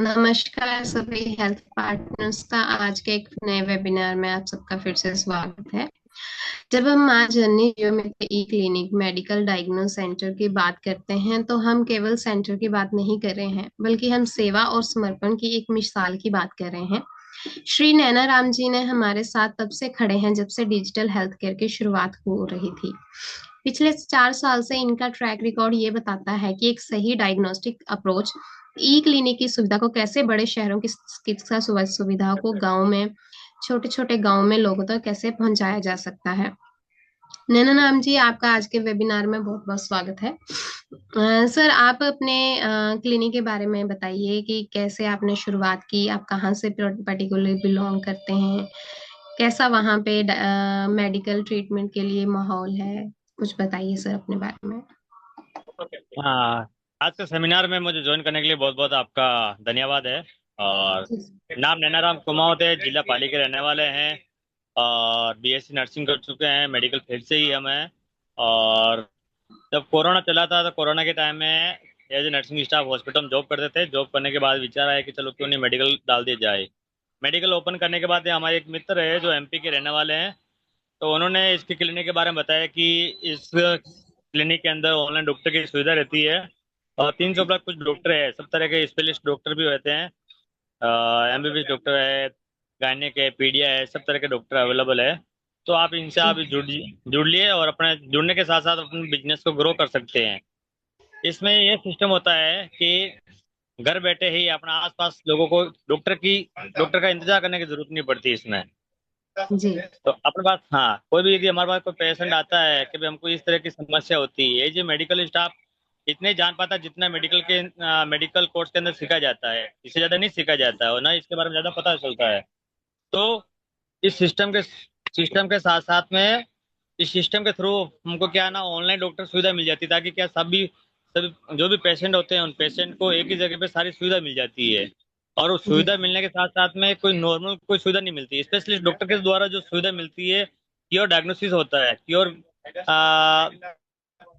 नमस्कार सभी health partners का आज के एक नए वेबिनार में आप सबका फिर से स्वागत है। जब हम माँ जननी जियोमेट्री ई क्लिनिक मेडिकल डायग्नोस सेंटर की बात करते हैं तो हम केवल सेंटर की बात नहीं कर रहे हैं, बल्कि हम सेवा और समर्पण की एक मिसाल की बात कर रहे हैं। श्री नैना राम जी ने हमारे साथ तब से खड़े हैं जब से डिजिटल हेल्थ केयर की शुरुआत हो रही थी। पिछले 4 साल से इनका ट्रैक रिकॉर्ड ये बताता है कि एक सही डायग्नोस्टिक अप्रोच ई क्लिनिक की सुविधा को कैसे बड़े शहरों की चिकित्सा सुविधा को गांव में, छोटे छोटे गांव में लोगों तक कैसे पहुंचाया जा सकता है। नैना नाम जी, आपका आज के वेबिनार में बहुत बहुत स्वागत है। सर, आप अपने क्लिनिक के बारे में बताइए कि कैसे आपने शुरुआत की, आप कहाँ से पर्टिकुलरली बिलोंग करते हैं, कैसा वहाँ पे मेडिकल ट्रीटमेंट के लिए माहौल है। कुछ बताइए सर अपने बारे में। हाँ। आज के सेमिनार में मुझे ज्वाइन करने के लिए बहुत बहुत आपका धन्यवाद है। और नाम नैनाराम कुमावत है, जिला पाली के रहने वाले हैं और बीएससी नर्सिंग कर चुके हैं, मेडिकल फील्ड से ही हम हैं। और जब कोरोना चला था तो कोरोना के टाइम में as a nursing staff hospital में जॉब करते थे। जॉब करने के बाद विचार आया कि चलो क्यों नहीं मेडिकल डाल दिया जाए। मेडिकल ओपन करने के बाद हमारे एक मित्र है जो एमपी के रहने वाले हैं, तो उन्होंने इसके क्लिनिक के बारे में बताया कि इस क्लिनिक के अंदर ऑनलाइन डॉक्टर की सुविधा रहती है और 300 प्लस कुछ डॉक्टर है, सब तरह के स्पेशलिस्ट डॉक्टर भी रहते हैं। एमबीबीएस डॉक्टर है, गायनेक है, पीडिया है, सब तरह के डॉक्टर अवेलेबल है। तो आप इनसे जी आप जुड़ लिए और अपने जुड़ने के साथ साथ अपने बिजनेस को ग्रो कर सकते हैं। इसमें ये सिस्टम होता है कि घर बैठे ही अपना आसपास लोगों को डॉक्टर का इंतजार करने की जरूरत नहीं पड़ती इसमें। जी तो अपने पास, हाँ, कोई भी यदि हमारे पास कोई पेशेंट आता है कि भाई हमको इस तरह की समस्या होती है, ये जो मेडिकल स्टाफ इतने जान पाता है जितना मेडिकल कोर्स के अंदर सीखा जाता है, इससे ज्यादा नहीं सीखा जाता है और ना इसके बारे में ज्यादा पता चलता है। तो इस सिस्टम के साथ साथ में इस सिस्टम के थ्रू हमको क्या है ना, ऑनलाइन डॉक्टर सुविधा मिल जाती है, ताकि क्या सभी जो भी पेशेंट होते हैं उन पेशेंट को एक ही जगह पे सारी सुविधा मिल जाती है। और उस जी सुविधा मिलने के साथ साथ में कोई नॉर्मल कोई सुविधा नहीं मिलती, स्पेशलिस्ट डॉक्टर के द्वारा जो सुविधा मिलती है, क्योर डायग्नोसिस होता है, क्योर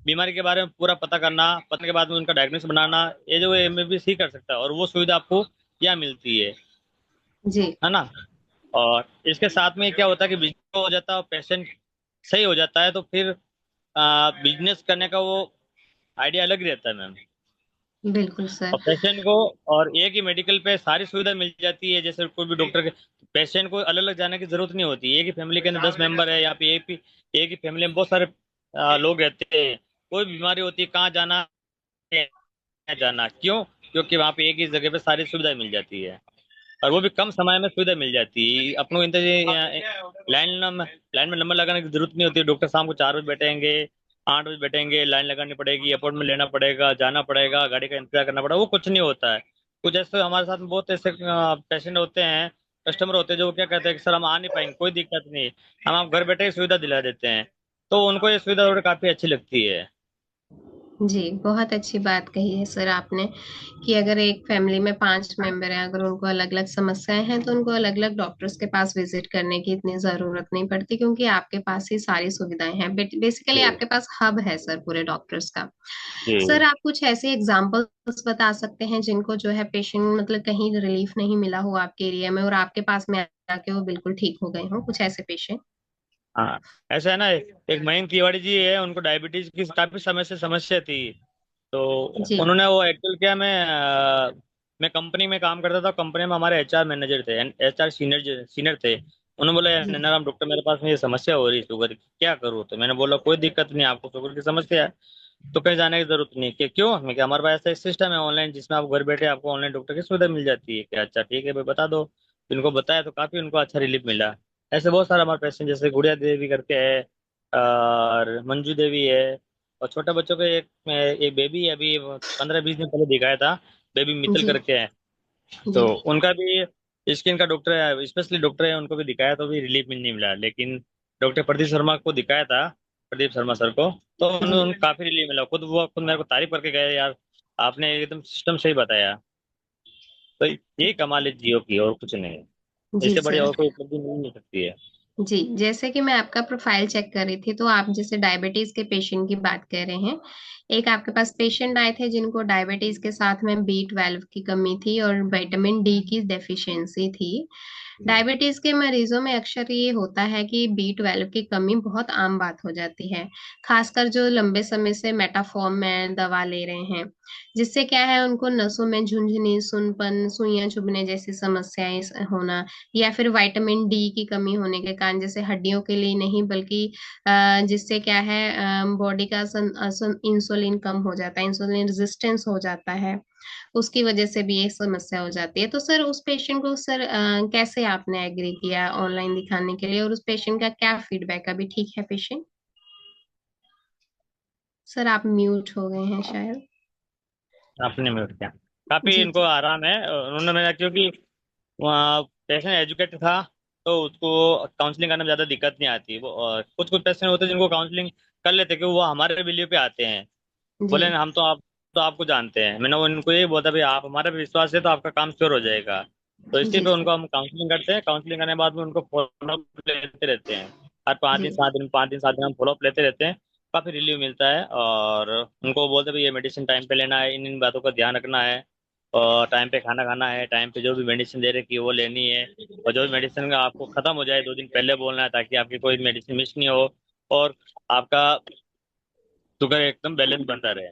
बीमारी के बारे में पूरा पता करना, पता के बाद में उनका डायग्नोसिस बनाना, ये जो एमबीबीएस ही कर सकता है और वो सुविधा आपको क्या मिलती जी है ना। और इसके साथ में क्या होता है कि बिजनेस हो जाता है और पेशेंट सही हो जाता है, तो फिर बिजनेस करने का वो आइडिया अलग ही रहता है मैम। बिल्कुल सर। और पेशेंट को और एक ही मेडिकल पे सारी सुविधा मिल जाती है, जैसे कोई भी डॉक्टर के पेशेंट को अलग अलग जाने की जरूरत नहीं होती। एक ही फैमिली के अंदर 10 मेंबर है, या फिर एक ही फैमिली में बहुत सारे लोग रहते हैं। कोई भी बीमारी होती है, कहाँ जाना है, जाना क्यों, क्योंकि वहाँ पे एक ही जगह पे सारी सुविधा मिल जाती है और वो भी कम समय में सुविधा मिल जाती है। अपनों को लाइन में नंबर लगाने की जरूरत नहीं होती। डॉक्टर शाम को 4 बजे बैठेंगे, 8 बजे बैठेंगे, लाइन लगानी पड़ेगी, अपॉइंटमेंट लेना पड़ेगा, जाना पड़ेगा, गाड़ी का इंतजार करना पड़ेगा, वो कुछ नहीं होता है। कुछ ऐसे हमारे साथ में बहुत ऐसे पेशेंट होते हैं, कस्टमर होते हैं, जो क्या कहते हैं कि सर हम आ नहीं पाएंगे, कोई दिक्कत नहीं, हम आप घर बैठे ही सुविधा दिला देते हैं। तो उनको ये सुविधा थोड़ी काफी अच्छी लगती है। जी, बहुत अच्छी बात कही है सर आपने कि अगर एक फैमिली में 5 मेंबर हैं, अगर उनको अलग अलग समस्याएं हैं तो उनको अलग अलग डॉक्टर्स के पास विजिट करने की इतनी जरूरत नहीं पड़ती, क्योंकि आपके पास ही सारी सुविधाएं हैं। बेसिकली जी आपके पास हब है सर पूरे डॉक्टर्स का। जी। सर, आप कुछ ऐसे एग्जांपल्स बता सकते हैं जिनको जो है पेशेंट मतलब कहीं रिलीफ नहीं मिला हो आपके एरिया में और आपके पास में आके वो बिल्कुल ठीक हो गए हो, कुछ ऐसे पेशेंट। हाँ, ऐसा है ना, एक मयंक तिवारी जी है, उनको डायबिटीज की काफी समय से समस्या थी। तो जी उन्होंने वो एक्चुअल क्या, मैं कंपनी में काम करता था, कंपनी में हमारे एचआर मैनेजर थे, एचआर सीनियर सीनियर थे। उन्होंने बोला यार जी नैनाराम डॉक्टर, मेरे पास में ये समस्या हो रही है शुगर की, क्या करूँ। तो मैंने बोला कोई दिक्कत नहीं, आपको शुगर की समस्या है तो कहीं जाने की जरूरत नहीं। कि क्यों, मैं कि हमारे पास ऐसा सिस्टम है ऑनलाइन, जिसमें आप घर बैठे आपको ऑनलाइन डॉक्टर की सुविधा मिल जाती है। क्या, अच्छा ठीक है भाई, बता दो। तो इनको बताया तो काफी उनको अच्छा रिलीफ मिला। ऐसे बहुत सारे हमारे पेशेंट, जैसे गुड़िया देवी करके है और मंजू देवी है। और छोटे बच्चों के एक बेबी है, अभी 15-20 दिन पहले दिखाया था, बेबी मित्तल जी करके है। जी तो उनका भी स्किन का डॉक्टर है, स्पेशली डॉक्टर है, उनको भी दिखाया तो भी रिलीफ मिल नहीं मिला। लेकिन डॉक्टर प्रदीप शर्मा को दिखाया था, प्रदीप शर्मा सर को, तो जी उन्हें काफी रिलीफ मिला। वो खुद मेरे को तारीफ करके गए, यार आपने एकदम सिस्टम सही बताया। तो यही कमाल है जियो की, और कुछ नहीं। जी इससे बढ़िया सर। और कोई उपलब्धि मिल नहीं सकती है। जी, जैसे कि मैं आपका प्रोफाइल चेक कर रही थी, तो आप जैसे डायबिटीज के पेशेंट की बात कर रहे हैं। एक आपके पास पेशेंट आए थे जिनको डायबिटीज के साथ में B12 की कमी थी और विटामिन डी की डेफिशिएंसी थी। डायबिटीज के मरीजों में अक्सर ये होता है कि B12 की कमी बहुत आम बात हो जाती है, खासकर जो लंबे समय से मेटाफॉर्म में दवा ले रहे हैं, जिससे क्या है उनको नसों में झुंझुनी, सुनपन, सुइयां चुभने जैसी समस्याएं होना, या फिर विटामिन डी की कमी होने के कारण, जैसे हड्डियों के लिए नहीं बल्कि जिससे क्या है बॉडी का इंसुलिन कम हो जाता है, इंसुलिन रेजिस्टेंस हो जाता है, उसकी वजह से भी ये समस्या हो जाती है। तो सर उस पेशेंट को सर कैसे आपने एग्री किया ऑनलाइन दिखाने के लिए, और उस पेशेंट का क्या फीडबैक? अभी ठीक है पेशेंट? सर आप म्यूट हो गए हैं शायद। आपने म्यूट किया। काफी जी इनको जी। आराम है, उन्होंने मेरा, क्योंकि वहाँ पेशेंट एजुकेटेड था, तो उसको काउंसलिंग करने में ज्यादा दिक्कत नहीं आती। वो कुछ कुछ पेशेंट होते हैं जिनको काउंसलिंग कर लेते, क्योंकि वो हमारे बिलीव पे आते हैं। जी बोले ना, हम तो आपको जानते हैं। मैंने उनको यही बोला, भाई आप हमारे पे विश्वास है तो आपका काम श्योर हो जाएगा। तो इसी जी पे सर। उनको हम काउंसलिंग करते हैं। काउंसलिंग करने के बाद में उनको फॉलो लेते रहते हैं। हर जी 5 दिन 7 दिन हम फॉलो लेते रहते हैं। काफी रिलीव मिलता है, और उनको बोलते हैं भाई ये मेडिसिन टाइम पे लेना है, इन इन बातों का ध्यान रखना है, और टाइम पे खाना खाना है, टाइम पे जो भी मेडिसिन दे रखी है वो लेनी है। और जो भी मेडिसिन का आपको खत्म हो जाए 2 दिन पहले बोलना है, ताकि आपकी कोई मेडिसिन मिस नहीं हो, और आपका शुगर एकदम बैलेंस बनता रहे।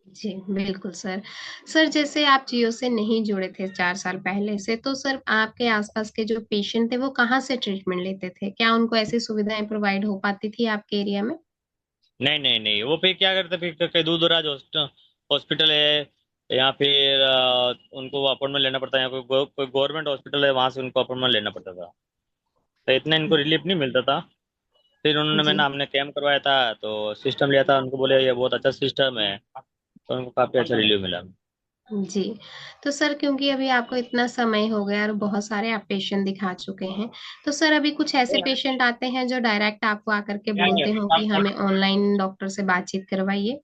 जी, बिल्कुल सर। सर जैसे आप जियो से नहीं जुड़े थे 4 साल पहले से, तो सर आपके आसपास के जो पेशेंट थे वो कहाँ से ट्रीटमेंट लेते थे? क्या उनको ऐसी सुविधाएं प्रोवाइड हो पाती थी आपके एरिया में? नहीं नहीं नहीं, वो फिर क्या करते, फिर कहीं दूर दराज हॉस्पिटल है, या फिर उनको अपॉइंटमेंट लेना पड़ता है, या कोई गवर्नमेंट हॉस्पिटल है, वहां से उनको अपॉइंटमेंट लेना पड़ता था। तो इतना इनको रिलीफ नहीं मिलता था। फिर उन्होंने, जी हमने कैंप करवाया था, तो सिस्टम लिया था, उनको बोले ये बहुत अच्छा सिस्टम है, तो उनको काफी अच्छा रिलीफ मिला। जी। तो सर क्योंकि अभी आपको इतना समय हो गया और बहुत सारे आप पेशेंट दिखा चुके हैं, तो सर अभी कुछ ऐसे पेशेंट आते हैं जो डायरेक्ट आपको आकर के बोलते हो कि हमें ऑनलाइन डॉक्टर से बातचीत करवाइए?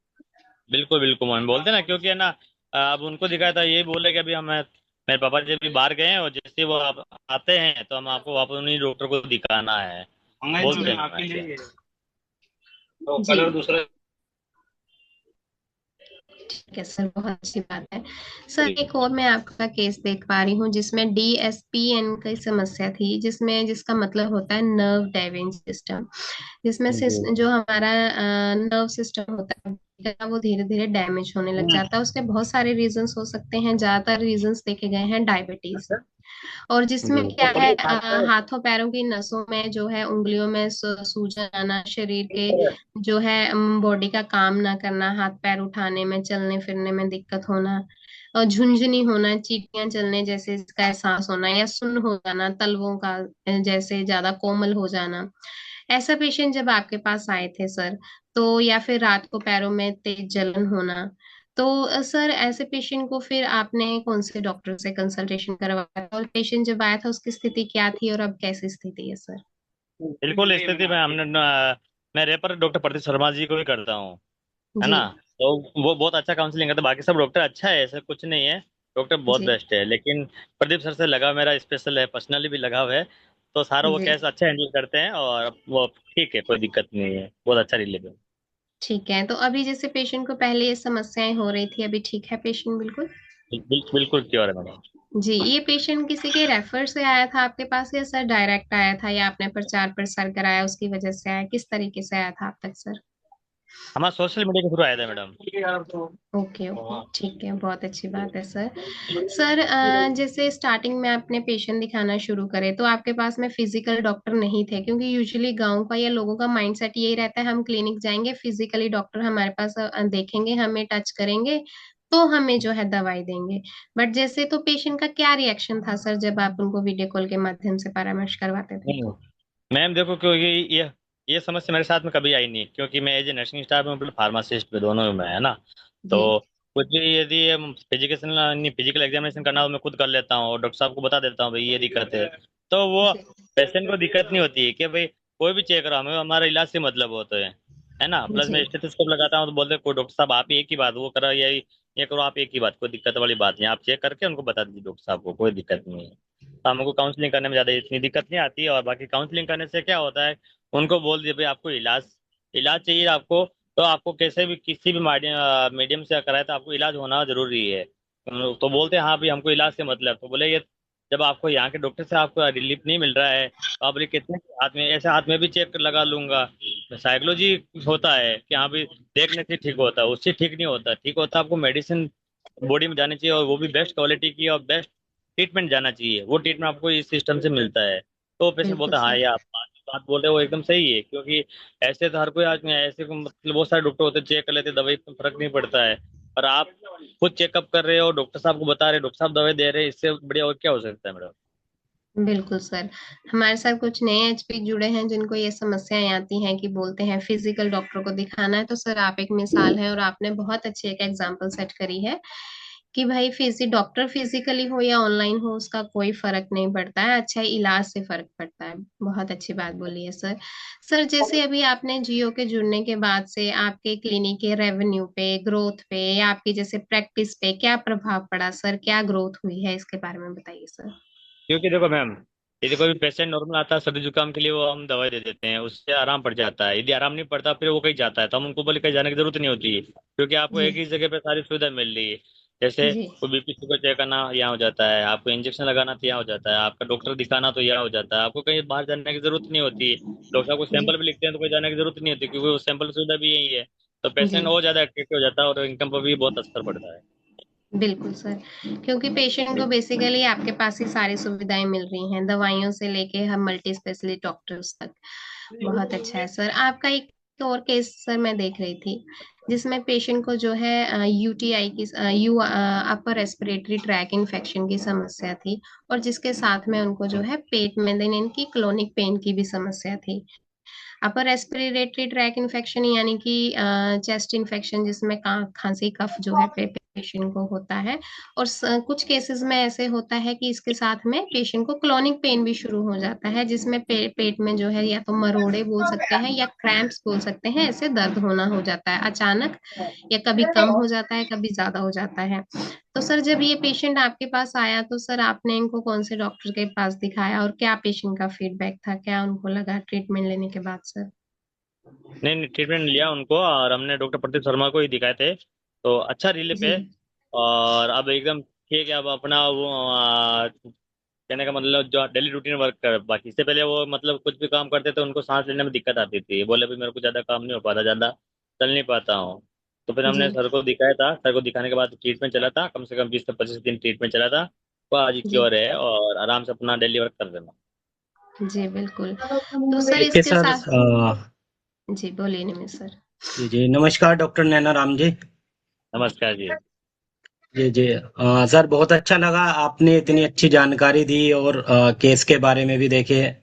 बिल्कुल बिल्कुल मैम, बोलते ना, क्योंकि है ना, अब उनको दिखाया था, यही बोले कि अभी हम, मेरे पापा जी भी बाहर गए हैं, और जैसे वो आप आते हैं तो हम आपको वापस उन्हीं डॉक्टर को दिखाना है, जी बोलते हैं मैम ऐसे। तो जी। कलर दूसरा। ठीक है सर, बहुत अच्छी बात है। सर एक और मैं आपका केस देख पा रही हूँ जिसमें DSPN की समस्या थी, जिसमें जिसका मतलब होता है नर्व ड्राइविंग सिस्टम, जिसमें से जी। जो हमारा नर्व सिस्टम होता है वो धीरे धीरे डैमेज होने लग जाता है। उसके बहुत सारे रीजंस हो सकते हैं, ज्यादातर रीजंस देखे गए हैं डायबिटीज, और जिसमें क्या है हाथों पैरों की नसों में जो है, उंगलियों में सूजन आना, शरीर के जो है बॉडी का काम ना करना, हाथ पैर उठाने में, चलने फिरने में दिक्कत होना, और झुंझुनी होना, चींटियां चलने जैसे इसका एहसास होना, या सुन्न हो जाना, तलवों का जैसे ज्यादा कोमल हो जाना। ऐसा पेशेंट जब आपके पास आए थे सर, तो या फिर रात को पैरों में तेज जलन होना, तो सर ऐसे पेशेंट को फिर आपने कौन से डॉक्टर से कंसल्टेशन करवाया था, और पेशेंट जब आया था उसकी स्थिति क्या थी और अब कैसी स्थिति है सर? बिल्कुल स्थिति में मैं रेफर डॉक्टर प्रदीप शर्मा जी को ही करता हूँ, है जी ना। तो वो बहुत अच्छा काउंसलिंग करते हैं, बाकी सब डॉक्टर अच्छा है, ऐसा कुछ नहीं है, डॉक्टर बहुत जी बेस्ट है, लेकिन प्रदीप सर से लगाव मेरा स्पेशल है, पर्सनली भी लगाव है। तो सारा वो जी। केस अच्छा हैंडल करते हैं, और वो ठीक है, कोई दिक्कत नहीं है, बहुत अच्छा रिलेशन है। ठीक है, तो अभी जैसे पेशेंट को पहले ये समस्याएं हो रही थी, अभी ठीक है पेशेंट बिल्कुल? बिल्कुल क्योर है मैडम। जी, ये पेशेंट किसी के रेफर से आया था आपके पास, या सर डायरेक्ट आया था, या आपने प्रचार प्रसार कराया उसकी वजह से आया, किस तरीके से आया था आप तक सर? हमारा सोशल मीडिया के थ्रू आया था मैडम। ओके ओके, ठीक है, बहुत अच्छी बात है सर। सर जैसे स्टार्टिंग में आपने पेशेंट दिखाना शुरू करे तो आपके पास में फिजिकल डॉक्टर नहीं थे, क्योंकि यूजुअली गांव का या लोगों का माइंडसेट यही रहता है, हम क्लिनिक जाएंगे, फिजिकली डॉक्टर हमारे पास देखेंगे, हमें टच करेंगे, तो हमें जो है दवाई देंगे। बट जैसे तो पेशेंट का क्या रिएक्शन था सर जब आप उनको वीडियो कॉल के माध्यम से परामर्श करवाते थे नहीं तो? मैम, देखो, क्योंकि ये समस्या मेरे साथ में कभी आई नहीं, क्योंकि मैं एज ए नर्सिंग स्टाफ में, मतलब फार्मासिस्ट में, दोनों में, है ना। जी तो कुछ भी यदि फिजिकल एग्जामिनेशन करना हो, मैं खुद कर लेता हूँ, और डॉक्टर साहब को बता देता हूँ भाई ये दिक्कत है। तो वो जी पेशेंट को दिक्कत नहीं होती है कि भाई कोई भी चेक करो, हमें हमारा इलाज से मतलब होता है ना। प्लस जी। मैं स्टेथोस्कोप लगाता हूँ, तो बोलते हैं, कोई डॉक्टर साहब आप एक ही बात वो करो, ये करो, आप एक ही बात, कोई दिक्कत वाली बात नहीं, आप चेक करके उनको बता दीजिए, डॉक्टर साहब को कोई दिक्कत नहीं है। तो हमको काउंसलिंग करने में ज़्यादा इतनी दिक्कत नहीं आती। और बाकी काउंसलिंग करने से क्या होता है, उनको बोल दिया भाई आपको इलाज इलाज चाहिए आपको, तो आपको कैसे भी किसी भी मीडियम से कराए तो आपको इलाज होना जरूरी है। तो बोलते हैं हाँ भाई हमको इलाज से मतलब, तो बोले ये जब आपको यहाँ के डॉक्टर से आपको रिलीफ नहीं मिल रहा है तो आप बोले कितने हाथ में ऐसे हाथ में भी चेक लगा लूंगा। साइकोलॉजी होता है कि हाँ भाई देखने से ठीक होता है, उससे ठीक नहीं होता। ठीक होता है आपको मेडिसिन बॉडी में जानी चाहिए, और वो भी बेस्ट क्वालिटी की और बेस्ट ट्रीटमेंट जाना चाहिए। वो ट्रीटमेंट आपको इस सिस्टम से मिलता है। तो पेशेंट बिल्कुल बोलता है हाँ सर। ये आप बात बोल रहे हो वो एकदम सही है, क्योंकि ऐसे तो हर कोई आदमी ऐसे मतलब बहुत सारे डॉक्टर होते हैं चेक कर लेते हैं, दवाई में फर्क नहीं पड़ता है। पर आप खुद चेकअप कर रहे हो, डॉक्टर साहब को बता रहे हो, डॉक्टर साहब दवाई दे रहे हैं, इससे बढ़िया और क्या हो सकता है मैडम। बिल्कुल सर। हमारे साथ कुछ नए एचपी जुड़े हैं जिनको ये समस्याएं आती हैं कि बोलते हैं फिजिकल डॉक्टर को दिखाना है, तो सर आप एक मिसाल है और आपने बहुत अच्छी एक एग्जांपल सेट करी है कि भाई डॉक्टर फिजिकली हो या ऑनलाइन हो उसका कोई फर्क नहीं पड़ता है, अच्छा इलाज से फर्क पड़ता है। बहुत अच्छी बात बोली है सर। सर जैसे अभी आपने जियो के जुड़ने के बाद से आपके क्लिनिक के रेवेन्यू पे, ग्रोथ पे या आपकी जैसे प्रैक्टिस पे क्या प्रभाव पड़ा सर, क्या ग्रोथ हुई है, इसके बारे में बताइए सर। क्योंकि देखो मैम, यदि कोई पेशेंट नॉर्मल आता है सर्दी जुकाम के लिए, वो हम दवाई दे देते हैं, उससे आराम पड़ जाता है। यदि आराम नहीं पड़ता फिर वो कहीं जाता है, तो हम उनको बोले कहीं जाने की जरूरत नहीं होती है, क्योंकि आपको जी। एक ही जगह पे सारी सुविधा मिल रही है। जैसे जी। कोई बीपी शुगर चेक करना यहाँ हो जाता है, आपको इंजेक्शन लगाना तो यहाँ हो जाता है, आपका डॉक्टर दिखाना तो यहाँ हो जाता है, आपको कहीं बाहर जाने की जरूरत नहीं होती है। डॉक्टर आपको जी। सैंपल भी लिखते हैं तो कोई जाने की जरूरत नहीं होती, क्योंकि वो सैंपल सुविधा भी यही है। तो जी। पेशेंट और ज्यादा एट्रैक्टिव हो जाता है और इनकम पर भी बहुत असर पड़ता है। बिल्कुल सर। क्योंकि पेशेंट को बेसिकली आपके पास ही सारी सुविधाएं मिल रही हैं, दवाइयों से लेके हम मल्टी स्पेशलिस्ट डॉक्टर्स तक। बहुत अच्छा है सर। आपका एक और केस सर मैं देख रही थी जिसमें पेशेंट को जो है यूटीआई की you upper respiratory tract infection की समस्या थी, और जिसके साथ में उनको जो है पेट में देन इनकी क्लोनिक पेन की भी समस्या थी। अपर रेस्पिरेटरी ट्रैक इन्फेक्शन यानी कि चेस्ट इन्फेक्शन जिसमें खांसी कफ जो है पेशेंट को होता है, और कुछ केसेस में ऐसे होता है कि इसके साथ में पेशेंट को क्लोनिक पेन भी शुरू हो जाता है, जिसमें पेट में जो है या तो मरोड़े बोल सकते हैं या क्रैम्प्स बोल सकते हैं, ऐसे दर्द होना हो जाता है अचानक, या कभी कम हो जाता है कभी ज्यादा हो जाता है। तो सर जब ये पेशेंट आपके पास आया तो सर आपने इनको कौन से डॉक्टर के पास दिखाया और क्या पेशेंट का फीडबैक था, क्या उनको लगा ट्रीटमेंट लेने के बाद सर? नहीं नहीं, ट्रीटमेंट लिया उनको, और हमने डॉक्टर प्रदीप शर्मा को ही दिखाए थे, तो अच्छा रिलीफ जी। है। और अब एकदम ठीक है। अब अपना वो कहने का मतलब जो डेली रूटीन वर्क कर, बाकी इससे पहले वो मतलब कुछ भी काम करते थे उनको सांस लेने में दिक्कत आती थी, बोले भी मेरे को ज्यादा काम नहीं हो पाता, ज्यादा चल नहीं पाता हूँ। तो फिर हमने जी। सर को दिखाया था, सर को दिखाने के बाद ट्रीटमेंट चला था, कम से कम 20 से 25 दिन ट्रीटमेंट चला था। वो आज जी। क्योर है और आराम से अपना डेली वर्क कर देना। जी बिल्कुल। तो सर देखिए इसके सर, साथ। जी बोलिए निमित सर। जी जी नमस्कार डॉक्टर नैना राम जी। नमस्कार जी। जी जी सर, बहुत अच्छा लगा आपने इतनी अच्छी जानकारी दी, और केस के बारे में भी देखिए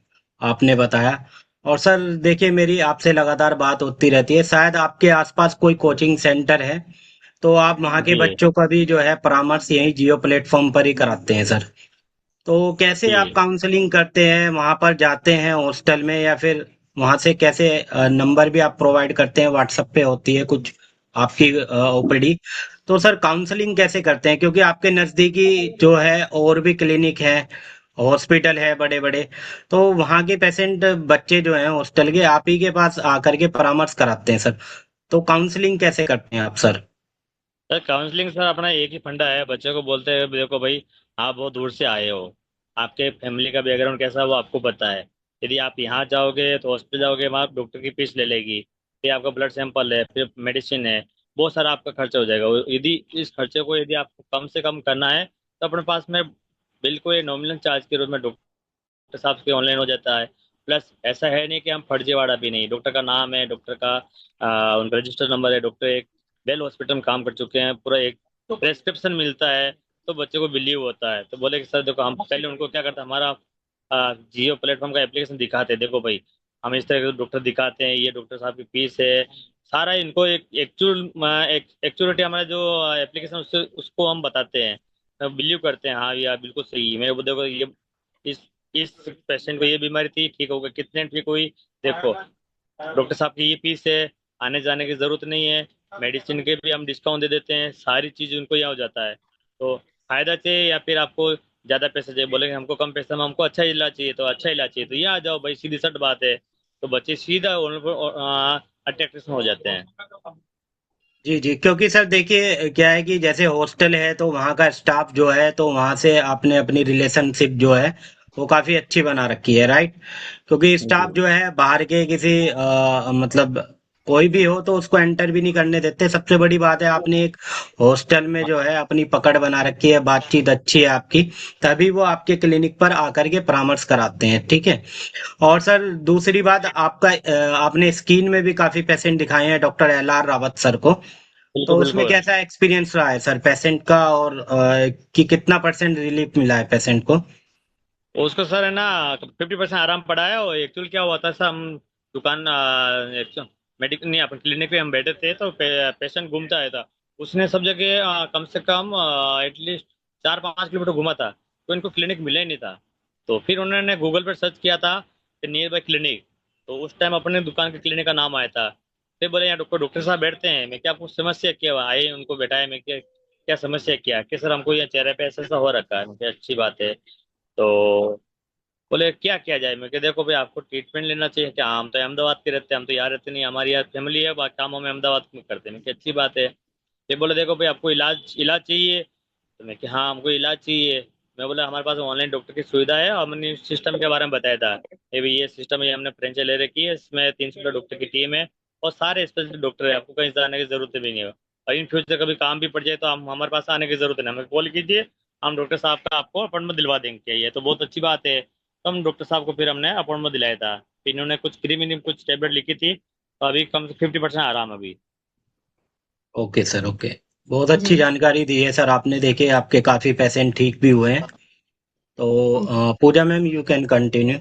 आपने बताया। और सर देखिए, मेरी आपसे लगातार बात होती रहती है, शायद आपके आसपास कोई कोचिंग सेंटर है तो आप वहाँ के जी बच्चों का भी जो है परामर्श यही जियो प्लेटफॉर्म पर ही कराते हैं सर। तो कैसे आप जी। काउंसलिंग करते हैं, वहां पर जाते हैं हॉस्टल में, या फिर वहां से कैसे नंबर भी आप प्रोवाइड करते हैं, व्हाट्सएप पे होती है कुछ आपकी ओपीडी? तो सर काउंसलिंग कैसे करते हैं, क्योंकि आपके नजदीकी जो है और भी क्लिनिक है, हॉस्पिटल है बड़े बड़े, तो वहाँ के पेशेंट बच्चे जो हैं हॉस्टल के आप ही के पास आकर के परामर्श कराते हैं सर। तो काउंसलिंग कैसे करते हैं आप सर? सर काउंसलिंग सर अपना एक ही फंडा है, बच्चे को बोलते हैं देखो भाई आप बहुत दूर से आए हो, आपके फैमिली का बैकग्राउंड कैसा है वो आपको पता है। यदि आप यहाँ जाओगे तो हॉस्पिटल जाओगे, वहाँ डॉक्टर की फीस ले लेगी, फिर आपका ब्लड सैंपल है, फिर मेडिसिन है, बहुत सारा आपका खर्चा हो जाएगा। यदि इस खर्चे को यदि आपको कम से कम करना है तो अपने पास में बिल्कुल ये नॉमिनल चार्ज के रूप में डॉक्टर साहब से ऑनलाइन हो जाता है। प्लस ऐसा है नहीं कि हम फर्जीवाड़ा भी नहीं, डॉक्टर का नाम है, डॉक्टर का उनका रजिस्टर नंबर है, डॉक्टर एक बेल हॉस्पिटल में काम कर चुके हैं, पूरा एक प्रेस्क्रिप्शन मिलता है। तो बच्चे को बिलीव होता है, तो बोले कि सर देखो हम पहले उनको क्या करते हैं, हमारा जियो प्लेटफॉर्म का एप्लीकेशन दिखाते हैं, देखो भाई हम इस तरह के डॉक्टर दिखाते हैं, ये डॉक्टर साहब की फीस है, सारा इनको एक एक्चुअलिटी हमारा जो एप्लीकेशन उससे उसको हम बताते हैं, बिलीव करते हैं हाँ यार बिल्कुल सही है, मेरे को देखो ये इस इस पेशेंट को ये बीमारी थी, ठीक हो गई, कितने ठीक हुई, देखो डॉक्टर साहब की ये फीस है, आने जाने की जरूरत नहीं है, मेडिसिन के भी हम डिस्काउंट दे देते हैं, सारी चीज उनको यहाँ हो जाता है। तो फायदा चाहिए या फिर आपको ज्यादा पैसे चाहिए, बोलेंगे हमको कम पैसे में हमको अच्छा इलाज चाहिए, तो अच्छा इलाज चाहिए तो ये आ जाओ भाई, सीधी सट बात है। तो बच्चे सीधा अट्रैक्शन हो जाते हैं। जी जी, क्योंकि सर देखिए क्या है कि जैसे हॉस्टल है तो वहाँ का स्टाफ जो है तो वहाँ से आपने अपनी रिलेशनशिप जो है वो काफी अच्छी बना रखी है, राइट? क्योंकि जी। स्टाफ जो है बाहर के किसी मतलब कोई भी हो तो उसको एंटर भी नहीं करने देते। सबसे बड़ी बात है आपने एक हॉस्टल में जो है अपनी पकड़ बना रखी है, बातचीत अच्छी है आपकी, तभी वो आपके क्लिनिक पर आकर के परामर्श कराते हैं, ठीक है। और सर दूसरी बात आपका आपने स्कीन में भी काफी पेशेंट दिखाए हैं डॉक्टर LR रावत सर को, तो बिल्कुल उसमें बिल्कुल। कैसा एक्सपीरियंस रहा है सर पेशेंट का, और कि कितना परसेंट रिलीफ मिला है पेशेंट को? उसको सर है ना 50% आराम पड़ा है। और एक्चुअल क्या हुआ था सर, हम दुकान मेडिकल नहीं अपन क्लिनिक पे हम बैठे थे, तो पेशेंट घूमता आया था। उसने सब जगह कम से कम एटलीस्ट 4-5 किलोमीटर घूमा था, तो इनको क्लिनिक मिला ही नहीं था। तो फिर उन्होंने गूगल पर सर्च किया था नियर बाई क्लिनिक, तो उस टाइम अपने दुकान के क्लिनिक का नाम आया था। फिर बोले यहाँ डॉक्टर डॉक्टर साहब बैठते हैं, मैं क्या आपको समस्या क्या हुआ, आइए उनको बैठाया। मैं क्या क्या समस्या क्या कि सर हमको यहाँ चेहरे पे ऐसा ऐसा हो रखा है। मैं क्या अच्छी बात है। तो बोले क्या किया जाए। मैं कि देखो भाई आपको ट्रीटमेंट लेना चाहिए। क्या हम तो अहमदाबाद के रहते हैं, हम तो यहाँ रहते नहीं, हमारी यहाँ फैमिली है, बाकी काम हमें अहमदाबाद में करते हैं। मैं कि अच्छी बात है। ये बोले देखो भाई आपको इलाज इलाज चाहिए। तो मैं कि हाँ हमको इलाज चाहिए। मैं बोला हमारे पास ऑनलाइन डॉक्टर की सुविधा है, और हमने सिस्टम के बारे में बताया था। ये भी ये सिस्टम है, हमने फ्रेंचाइज ले रखी है, इसमें 300 डॉक्टर की टीम है और सारे स्पेशलिस्ट डॉक्टर है, आपको कहीं जाने की जरूरत भी नहीं है। और इन फ्यूचर कभी काम भी पड़ जाए तो हम हमारे पास आने की जरूरत नहीं, हमें कॉल कीजिए, हम डॉक्टर साहब का आपको अपॉइंटमेंट दिलवा देंगे। ये तो बहुत अच्छी बात है। तो हम डॉक्टर साहब को फिर हमने अपॉइंटमेंट दिलाया था। फिर इन्होंने कुछ क्रीम विरीम कुछ टेबलेट लिखी थी, तो अभी कम से 50% आराम है अभी। Okay sir, okay. बहुत अच्छी जी जानकारी दी है सर आपने। देखे आपके काफी पेशेंट ठीक भी हुए हैं। तो Pooja ma'am you can continue.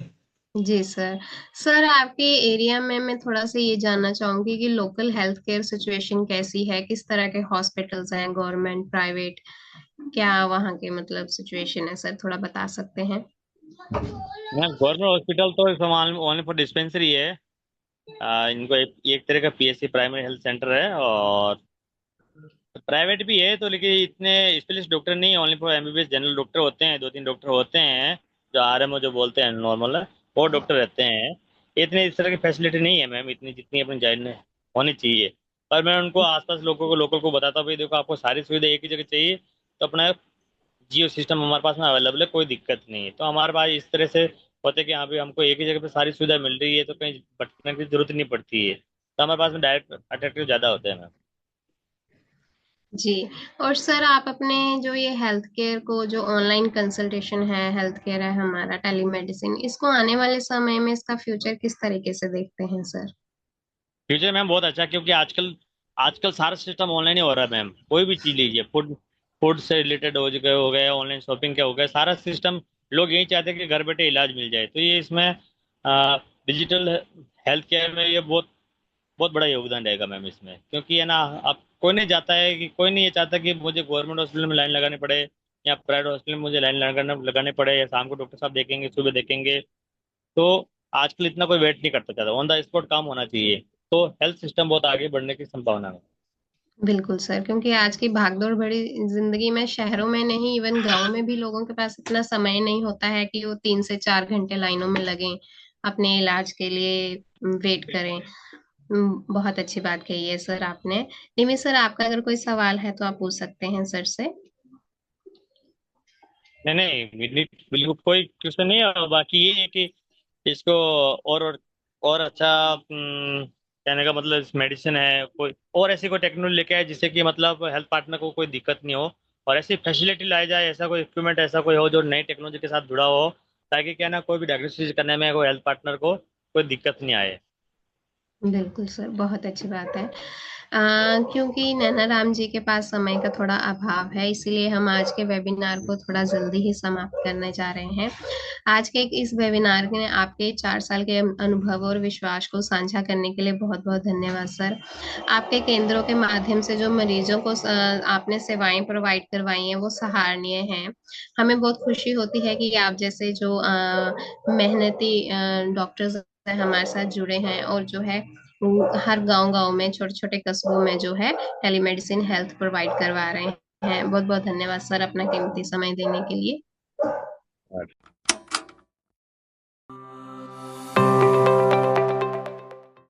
जी सर। सर आपके एरिया में मैं थोड़ा सा ये जानना चाहूंगी कि लोकल हेल्थ केयर सिचुएशन कैसी है, किस तरह के हॉस्पिटल्स हैं, गवर्नमेंट, प्राइवेट, क्या वहाँ के मतलब सिचुएशन है सर, थोड़ा बता सकते हैं? मैम गवर्नमेंट हॉस्पिटल तो ओनली फॉर डिस्पेंसरी है। इनको एक तरह का पीएससी प्राइमरी हेल्थ सेंटर है। और प्राइवेट भी है तो, लेकिन इतने स्पेशलिस्ट डॉक्टर नहीं है, only for MBBS general doctor होते हैं, 2-3 डॉक्टर होते हैं जो आरएमओ जो बोलते हैं नॉर्मल, वो डॉक्टर रहते हैं। इतने इस तरह की फैसिलिटी नहीं है मैम, इतनी जितनी अपनी जान होनी चाहिए। पर मैं उनको आसपास लोगों को लोकल को बताता हूँ भाई देखो आपको सारी सुविधा एक ही जगह चाहिए, तो अपना जियो सिस्टम हमारे पास में अवेलेबल है, कोई दिक्कत नहीं है। तो हमारे पास इस तरह से होता है कि यहाँ पे हमको एक ही जगह पे सारी सुविधा मिल रही है, तो कहीं भटकने की जरूरत नहीं पड़ती है। तो हमारे पास में डायरेक्ट अट्रैक्टिव ज्यादा होते हैं मैम। जी। और सर आप अपने जो ये हेल्थ केयर को जो ऑनलाइन कंसल्टेशन है, हेल्थ केयर है हमारा, टेलीमेडिसिन, इसको आने वाले समय में इसका फ्यूचर किस तरीके से देखते हैं सर? फ्यूचर मैम बहुत अच्छा है, क्योंकि आजकल आजकल सारा सिस्टम ऑनलाइन ही हो रहा है मैम। कोई भी चीज लीजिए, फूड फूड से रिलेटेड हो गए, ऑनलाइन शॉपिंग के हो गए, सारा सिस्टम लोग यही चाहते हैं कि घर बैठे इलाज मिल जाए। तो ये इसमें डिजिटल हेल्थ केयर में ये बहुत बहुत बड़ा योगदान रहेगा मैम इसमें। क्योंकि है ना, अब कोई नहीं चाहता है कि कोई नहीं ये चाहता कि मुझे गवर्नमेंट हॉस्पिटल में लाइन लगानी पड़े या प्राइवेट हॉस्पिटल में मुझे लाइन लगाने पड़े, या शाम को डॉक्टर साहब देखेंगे सुबह देखेंगे। तो आजकल इतना कोई वेट नहीं करता, चाहता ऑन द स्पॉट काम होना चाहिए। तो हेल्थ सिस्टम बहुत आगे बढ़ने की संभावना है। बिल्कुल सर, क्योंकि आज की भागदौड़ भरी जिंदगी में शहरों में नहीं, इवन गांव में भी लोगों के पास इतना समय नहीं होता है कि वो 3 से 4 घंटे लाइनों में लगें, अपने इलाज के लिए वेट करें। बहुत अच्छी बात कही है सर आपने। निमि सर, आपका अगर कोई सवाल है तो आप पूछ सकते हैं सर से। नहीं नहीं, बिल्कुल कोई क्वेश्चन नहीं है। और बाकी ये है कि इसको और अच्छा कहने का मतलब इस मेडिसिन है कोई और ऐसी कोई टेक्नोलॉजी लेके आए जिससे कि मतलब हेल्थ पार्टनर को कोई दिक्कत नहीं हो, और ऐसी फैसिलिटी लाई जाए, ऐसा कोई इक्विपमेंट ऐसा कोई हो जो नई टेक्नोलॉजी के साथ जुड़ा हो, ताकि क्या ना कोई भी डायग्नोसिस करने में कोई हेल्थ पार्टनर को कोई दिक्कत नहीं आए। बिल्कुल सर, बहुत अच्छी बात है। क्योंकि नैना राम जी के पास समय का थोड़ा अभाव है, इसीलिए हम आज के वेबिनार को थोड़ा जल्दी ही समाप्त करने जा रहे हैं। आज के इस वेबिनार में आपके 4 साल के अनुभव और विश्वास को साझा करने के लिए बहुत बहुत धन्यवाद सर। आपके केंद्रों के माध्यम से जो मरीजों को आपने सेवाएं प्रोवाइड करवाई हैं वो सराहनीय हैं। हमें बहुत खुशी होती है कि आप जैसे जो मेहनती डॉक्टर्स हमारे साथ जुड़े हैं, और जो है हर गांव-गांव में, छोटे-छोटे कस्बों में जो है टेलीमेडिसिन हेल्थ प्रोवाइड करवा रहे हैं। बहुत-बहुत धन्यवाद सर अपना कीमती समय देने के लिए। धन्यवाद।